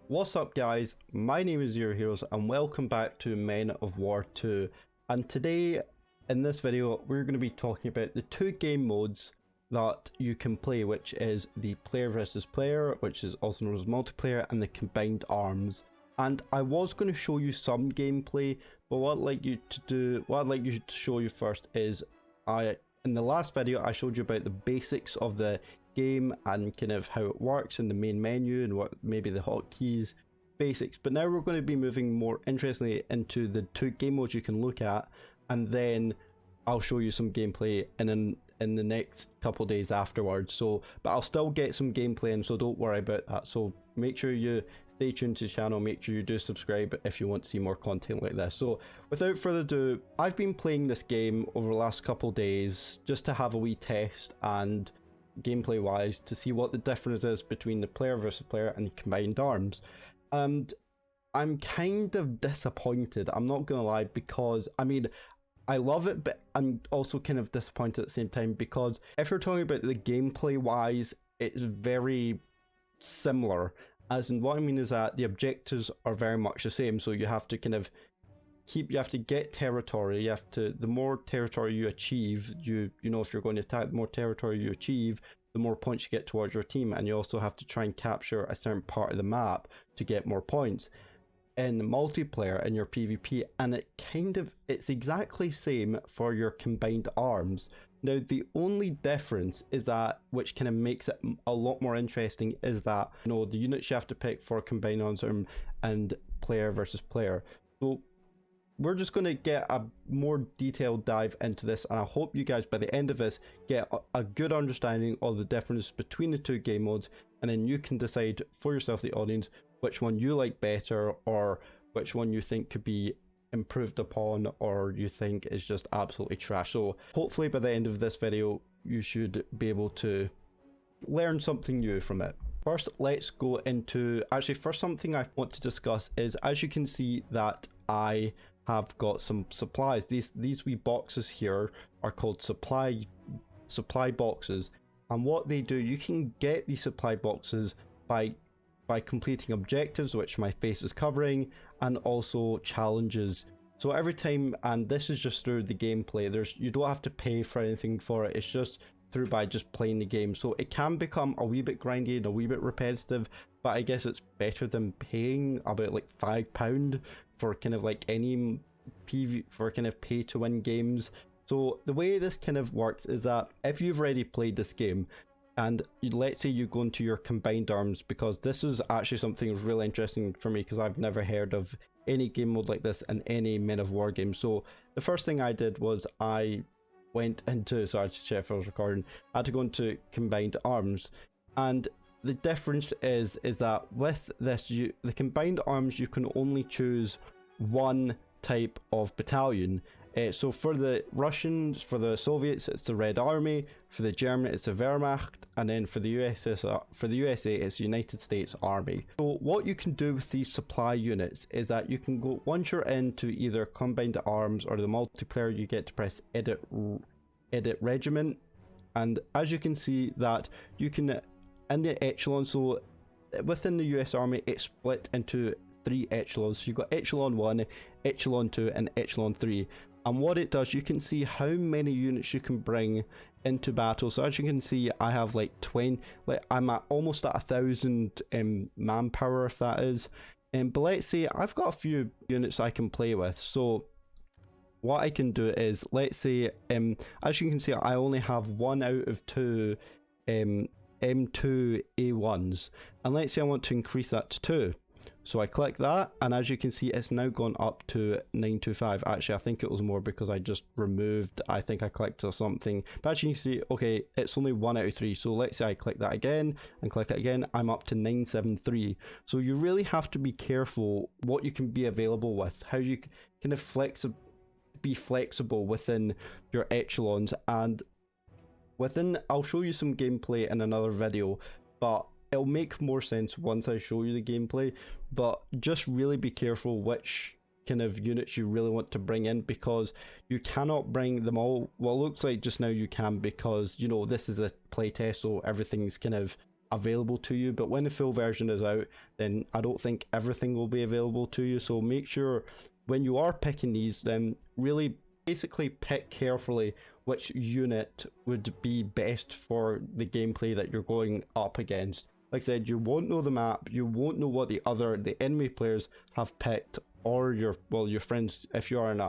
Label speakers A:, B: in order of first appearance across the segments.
A: What's up guys, my name is Zero Heroes and welcome back to Men of War 2, and today in this video we're going to be talking about the two game modes that you can play, which is the player versus player, which is also known as multiplayer, and the combined arms. And I was going to show you some gameplay, but what I'd like to show you first is in the last video I showed you about the basics of the game and kind of how it works in the main menu and what maybe the hotkeys basics, but now we're going to be moving more interestingly into the two game modes you can look at, and then I'll show you some gameplay in the next couple days afterwards. So but I'll still get some gameplay in, so don't worry about that. So make sure you stay tuned to the channel, make sure you do subscribe if you want to see more content like this. So without further ado, I've been playing this game over the last couple days just to have a wee test and gameplay wise to see what the difference is between the player versus player and combined arms. And I'm kind of disappointed, I'm not gonna lie, because I mean I love it, but I'm also kind of disappointed at the same time, because if you're talking about the gameplay wise, it's very similar. As in, what I mean is that the objectives are very much the same, so you have to kind of you have to get territory, you have to, the more territory you achieve, you know, if you're going to attack, the more territory you achieve, the more points you get towards your team, and you also have to try and capture a certain part of the map to get more points. In multiplayer, in your PvP, and it's exactly same for your combined arms. Now the only difference is that, which kind of makes it a lot more interesting, is that, you know, the units you have to pick for combined arms and player versus player. So we're just going to get a more detailed dive into this, and I hope you guys by the end of this get a good understanding of the difference between the two game modes, and then you can decide for yourself, the audience, which one you like better, or which one you think could be improved upon, or you think is just absolutely trash. So hopefully by the end of this video you should be able to learn something new from it. First, let's go into, actually first something I want to discuss is, as you can see that I have got some supplies. These wee boxes here are called supply boxes, and what they do, you can get these supply boxes by completing objectives, which my face is covering, and also challenges. So every time, and this is just through the gameplay, you don't have to pay for anything for it, it's just through by just playing the game. So it can become a wee bit grindy and a wee bit repetitive, but I guess it's better than paying about like £5 for kind of like any for kind of pay to win games. So the way this kind of works is that if you've already played this game, and let's say you go into your combined arms, because this is actually something that's really interesting for me, because I've never heard of any game mode like this in any Men of War game. So the first thing I did was I went into, sorry to check if I was recording, I had to go into combined arms, and the difference is that with this, the combined arms, you can only choose one type of battalion. So for the Russians, for the Soviets, it's the Red Army. For the German, it's the Wehrmacht, and then for the USA, it's the United States Army. So what you can do with these supply units is that you can go, once you're into either combined arms or the multiplayer, you get to press edit regiment, and as you can see that you can in the echelon. So within the US Army, it's split into 3 echelons. So you've got echelon 1, echelon 2, and echelon 3. And what it does, you can see how many units you can bring into battle. So as you can see, I have like 20, like I'm almost at 1,000 manpower, if that is. But let's say I've got a few units I can play with. So what I can do is, let's say, as you can see, I only have 1 out of 2 M2 A1s, and let's say I want to increase that to 2. So I click that, and as you can see, it's now gone up to 925. Actually, I think it was more because I just removed, I think I clicked or something. But as you can see, okay, it's only 1 out of 3. So let's say I click that again and click it again, I'm up to 973. So you really have to be careful what you can be available with, how you kind of be flexible within your echelons. And I'll show you some gameplay in another video, but it'll make more sense once I show you the gameplay. But just really be careful which kind of units you really want to bring in, because you cannot bring them all. Well, it looks like just now you can, because, you know, this is a playtest, so everything's kind of available to you, but when the full version is out, then I don't think everything will be available to you. So make sure when you are picking these, then really basically pick carefully which unit would be best for the gameplay that you're going up against. Like I said, you won't know the map, you won't know what the enemy players have picked, or your friends, if you are in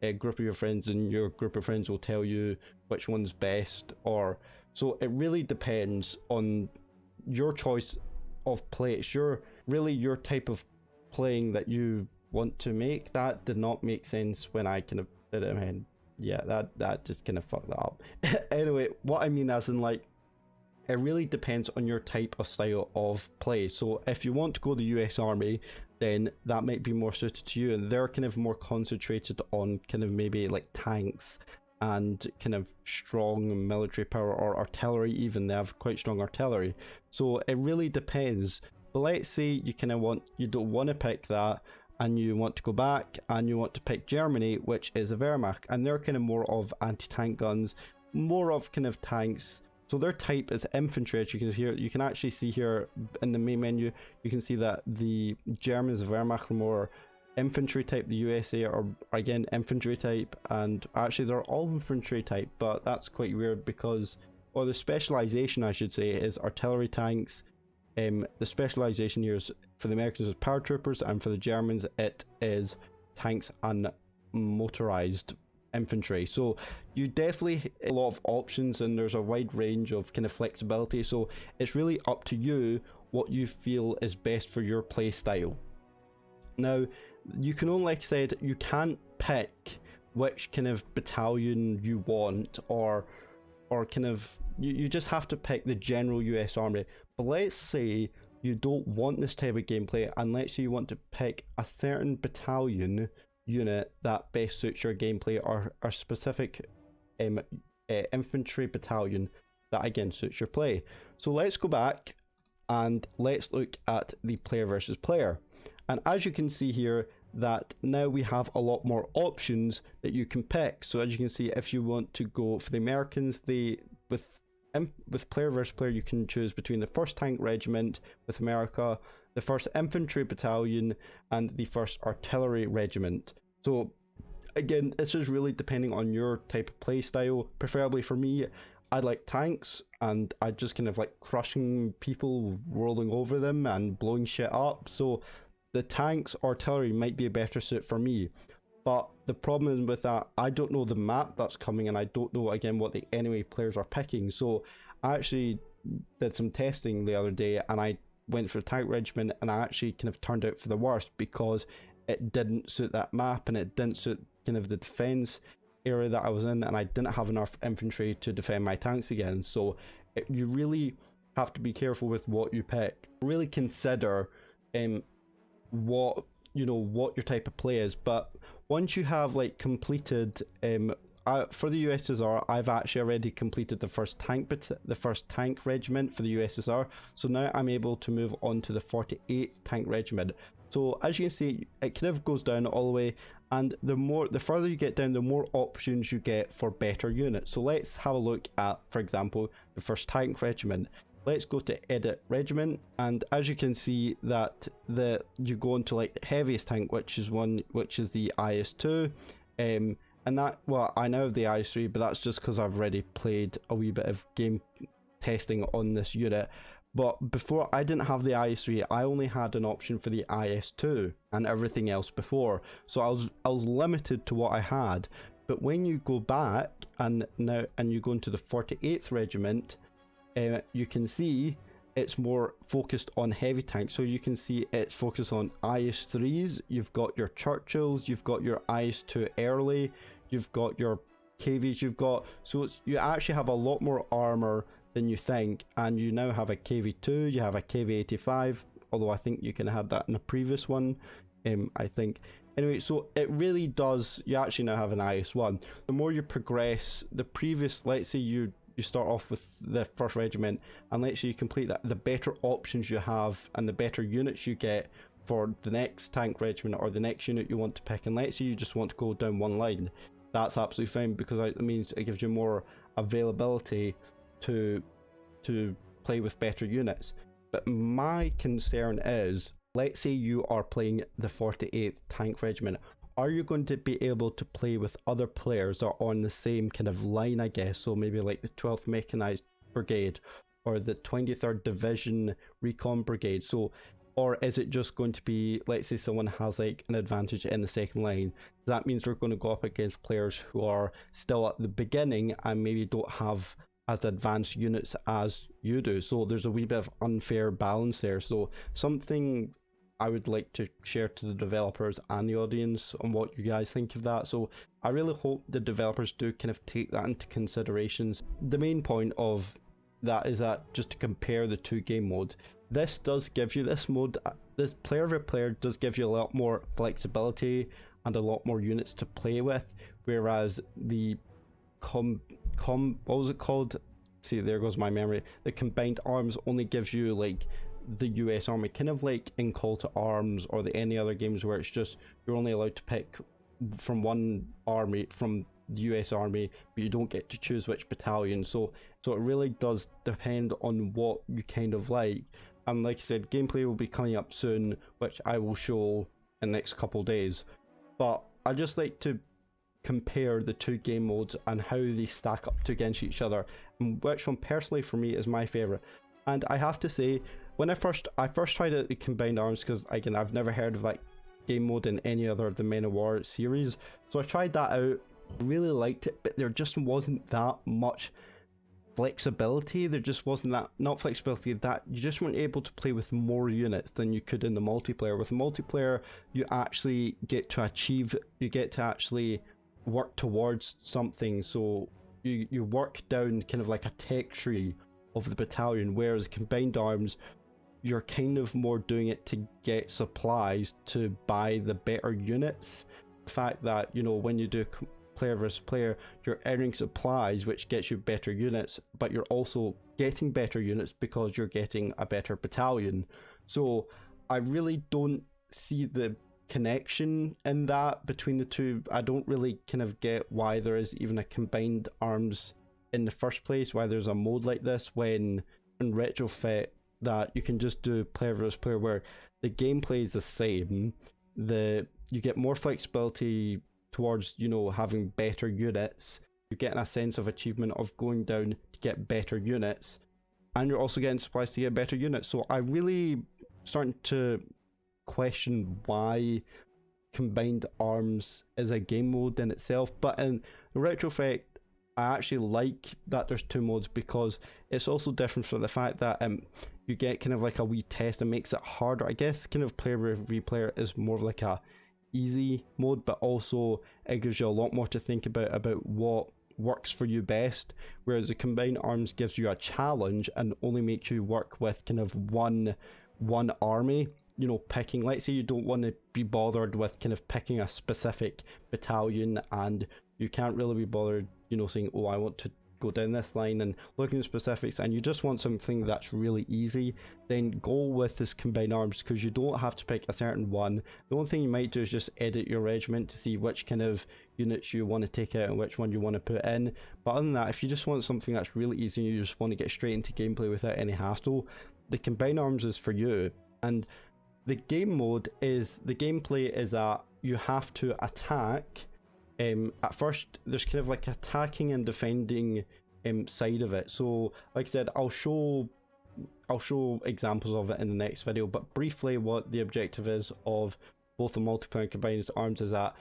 A: a group of your friends, and your group of friends will tell you which one's best. Or so it really depends on your choice of play. It's your type of playing that you want to make. That did not make sense when I kind of did it. I mean, yeah, that just kind of fucked that up. Anyway, what I mean as in, like, it really depends on your type of style of play. So if you want to go the US Army, then that might be more suited to you, and they're kind of more concentrated on kind of maybe like tanks and kind of strong military power, or artillery even. They have quite strong artillery. So it really depends. But let's say you don't want to pick that, and you want to go back and you want to pick Germany, which is a Wehrmacht, and they're kind of more of anti-tank guns, more of kind of tanks. So their type is infantry. As you can actually see here in the main menu, you can see that the Germans, Wehrmacht, are more infantry type. The USA are again infantry type, and actually they're all infantry type, but that's quite weird because, or the specialization I should say, is artillery tanks. The specialization here is, for the Americans, is paratroopers, and for the Germans it is tanks and motorized infantry. So you definitely a lot of options, and there's a wide range of kind of flexibility. So it's really up to you what you feel is best for your play style. Now, you can only, like I said, you can't pick which kind of battalion you want, or kind of, you just have to pick the general US Army. But let's say you don't want this type of gameplay, and let's say you want to pick a certain battalion unit that best suits your gameplay, or a specific infantry battalion that again suits your play. So let's go back and let's look at the player versus player. And as you can see here, that now we have a lot more options that you can pick. So as you can see, if you want to go for the Americans, with player versus player, you can choose between the 1st Tank Regiment with America, the 1st Infantry Battalion, and the 1st Artillery Regiment. So again, this is really depending on your type of play style. Preferably for me, I like tanks, and I just kind of like crushing people, rolling over them and blowing shit up. So the tanks, artillery might be a better suit for me. But the problem with that, I don't know the map that's coming, and I don't know again what the enemy players are picking. So I actually did some testing the other day, and I went for a tank regiment, and I actually kind of turned out for the worst because it didn't suit that map, and it didn't suit kind of the defense area that I was in, and I didn't have enough infantry to defend my tanks again. So you really have to be careful with what you pick. Really consider what your type of play is. But once you have like completed for the USSR, I've actually already completed the 1st tank regiment for the USSR. So now I'm able to move on to the 48th Tank Regiment. So as you can see, it kind of goes down all the way, and the further you get down, the more options you get for better units. So let's have a look at, for example, the 1st Tank Regiment. Let's go to Edit Regiment, and as you can see that you go into like the heaviest tank, which is the IS-2, and that, well, I now have the IS-3, but that's just because I've already played a wee bit of game testing on this unit. But before, I didn't have the IS-3, I only had an option for the IS-2 and everything else before, so I was limited to what I had. But when you go back and you go into the 48th Regiment, you can see it's more focused on heavy tanks. So you can see it's focused on IS-3s, you've got your Churchills, you've got your IS-2 early, you've got your KVs, so you actually have a lot more armor than you think, and you now have a KV-2, you have a KV-85, although I think you can have that in a previous one, I think. Anyway, so it really does, you actually now have an IS-1. The more you progress, let's say you start off with the 1st Regiment, and let's say you complete that, the better options you have and the better units you get for the next Tank Regiment or the next unit you want to pick. And let's say you just want to go down one line, that's absolutely fine, because it means it gives you more availability to play with better units. But my concern is, let's say you are playing the 48th Tank Regiment. Are you going to be able to play with other players that are on the same kind of line, I guess? So maybe like the 12th Mechanized Brigade or the 23rd Division Recon Brigade. So, or is it just going to be, let's say someone has like an advantage in the second line? That means we're going to go up against players who are still at the beginning and maybe don't have as advanced units as you do. So there's a wee bit of unfair balance there. So something I would like to share to the developers and the audience on what you guys think of that. So I really hope the developers do kind of take that into considerations. The main point of that is that just to compare the two game modes, this does give you, this mode, this player over player does give you a lot more flexibility and a lot more units to play with, whereas the what was it called? See, there goes my memory. The Combined Arms only gives you like the US Army, kind of like in Call to Arms or any other games where it's just you're only allowed to pick from one army, from the US Army, but you don't get to choose which battalion. So it really does depend on what you kind of like. And like I said, gameplay will be coming up soon, which I will show in the next couple days. But I just like to compare the two game modes and how they stack up to against each other, and which one personally for me is my favorite. And I have to say, when I first tried out the Combined Arms, because again I've never heard of that game mode in any other of the Men of War series, so I tried that out, really liked it, but there just wasn't that much flexibility. There just wasn't that, not flexibility, that you just weren't able to play with more units than you could in the multiplayer. With the multiplayer, you actually get to achieve, you get to actually work towards something. So you work down kind of like a tech tree of the battalion, whereas Combined Arms, you're kind of more doing it to get supplies to buy the better units. The fact that, you know, when you do player versus player, you're earning supplies, which gets you better units, but you're also getting better units because you're getting a better battalion. So I really don't see the connection in that between the two. I don't really kind of get why there is even a Combined Arms in the first place, why there's a mode like this, when in retrofit that you can just do player versus player where the gameplay is the same, you get more flexibility towards, you know, having better units. You're getting a sense of achievement of going down to get better units, and you're also getting supplies to get better units. So I really starting to question why Combined Arms is a game mode in itself. But in retrospect, I actually like that there's two modes, because it's also different for the fact that you get kind of like a wee test and makes it harder. I guess kind of player v player is more of like a easy mode, but also it gives you a lot more to think about what works for you best, whereas the Combined Arms gives you a challenge and only makes you work with kind of one army. You know, picking, let's say you don't want to be bothered with kind of picking a specific battalion, and you can't really be bothered, you know, saying, oh, I want to go down this line and looking at specifics, and you just want something that's really easy, then go with this Combined Arms, because you don't have to pick a certain one. The only thing you might do is just edit your regiment to see which kind of units you want to take out and which one you want to put in. But other than that, if you just want something that's really easy and you just want to get straight into gameplay without any hassle, the Combined Arms is for you. And the game mode is, the gameplay is that you have to attack. At first there's kind of like attacking and defending side of it. So like I said, I'll show examples of it in the next video, but briefly what the objective is of both the multiplayer and Combined Arms is that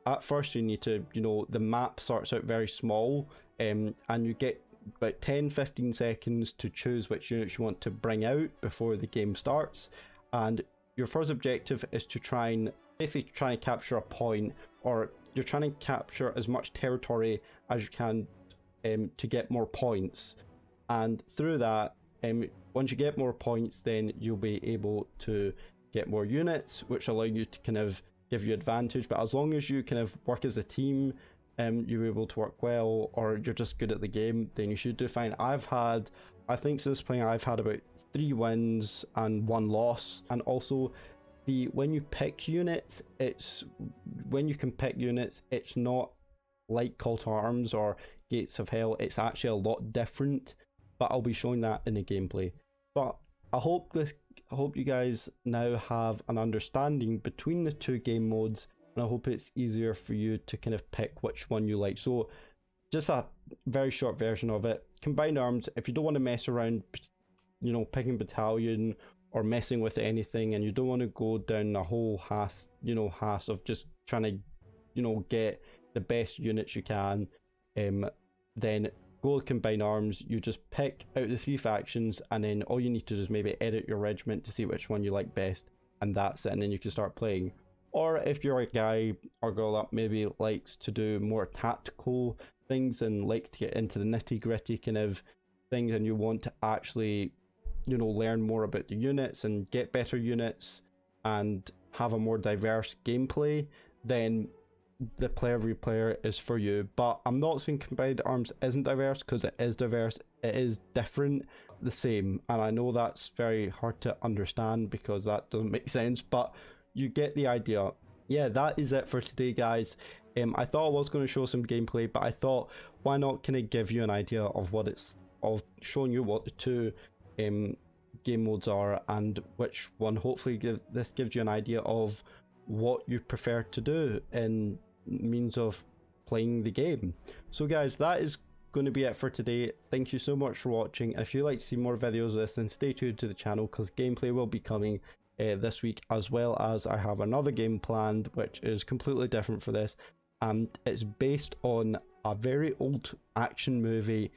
A: at first you need to, you know, the map starts out very small, and you get about 10-15 seconds to choose which units you want to bring out before the game starts. And your first objective is to basically try and capture a point, or you're trying to capture as much territory as you can to get more points. And through that, once you get more points, then you'll be able to get more units, which allow you to kind of give you advantage. But as long as you kind of work as a team, you're able to work well, or you're just good at the game, then you should do fine. I think since playing, I've had about 3 wins and 1 loss. And also, when you pick units, it's not like Call to Arms or Gates of Hell. It's actually a lot different. but I'll be showing that in the gameplay. But I hope you guys now have an understanding between the two game modes, and I hope it's easier for you to kind of pick which one you like. So just a very short version of it. Combined arms, if you don't want to mess around, you know, picking battalion or messing with anything, and you don't want to go down the whole hass of just trying to, you know, get the best units you can, then go with combined arms. You just pick out the 3 factions, and then all you need to do is maybe edit your regiment to see which one you like best, and that's it, and then you can start playing. Or if you're a guy or girl that maybe likes to do more tactical things and likes to get into the nitty-gritty kind of things, and you want to actually, you know, learn more about the units and get better units and have a more diverse gameplay, then the player replayer is for you. But I'm not saying combined arms isn't diverse, because it is diverse. It is different, the same, and I know that's very hard to understand because that doesn't make sense, but you get the idea. Yeah, that is it for today, guys. I thought I was going to show some gameplay, but I thought, why not kind of give you an idea of what it's, of showing you what the two game modes are, and which one hopefully this gives you an idea of what you prefer to do in means of playing the game. So guys, that is going to be it for today. Thank you so much for watching. If you'd like to see more videos of this, then stay tuned to the channel, because gameplay will be coming this week, as well as I have another game planned which is completely different for this, and it's based on a very old action movie,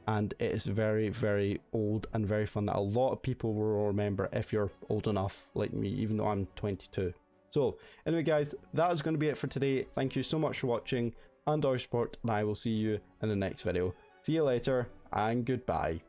A: and it is very, very old and very fun that a lot of people will remember if you're old enough like me, even though I'm 22. So anyway guys, that is going to be it for today. Thank you so much for watching, and our support, and I will see you in the next video. See you later, and goodbye.